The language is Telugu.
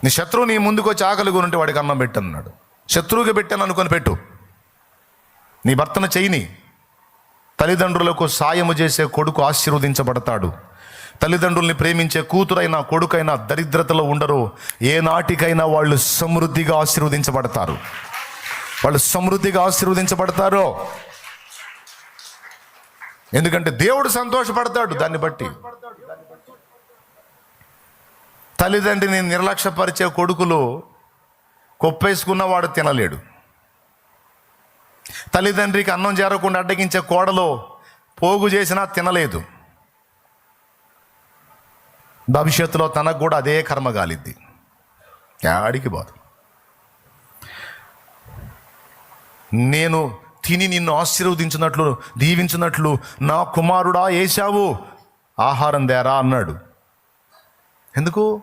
నీ శత్రువు నీ ముందుకు వచ్చి ఆకలి గురుంటే వాడికి అన్నం పెట్టన్నాడు. శత్రువుకి పెట్టాను అనుకొని పెట్టు. నీ భర్తను చేయని. తల్లిదండ్రులకు సాయము చేసే కొడుకు ఆశీర్వదించబడతాడు. తల్లిదండ్రుల్ని ప్రేమించే కూతురైనా కొడుకైనా దరిద్రతలో ఉండరు. ఏ నాటికైనా వాళ్ళు సమృద్ధిగా ఆశీర్వదించబడతారు. వాళ్ళు సమృద్ధిగా ఆశీర్వదించబడతారు. ఎందుకంటే దేవుడు సంతోషపడతాడు దాన్ని బట్టి. తల్లిదండ్రిని నిర్లక్ష్యపరిచే కొడుకులు కొప్పేసుకున్నవాడు తినలేడు. తల్లిదండ్రికి అన్నం చేరకుండా అడ్డగించే కోడలో పోగు చేసినా తినలేదు. భవిష్యత్తులో తనకు కూడా అదే కర్మ గాలిద్ది. యాడికి పోదు. నేను తిని నిన్ను ఆశీర్వదించినట్లు దీవించినట్లు నా కుమారుడా ఏశావు ఆహారం దేరా అన్నాడు. ఎందుకు?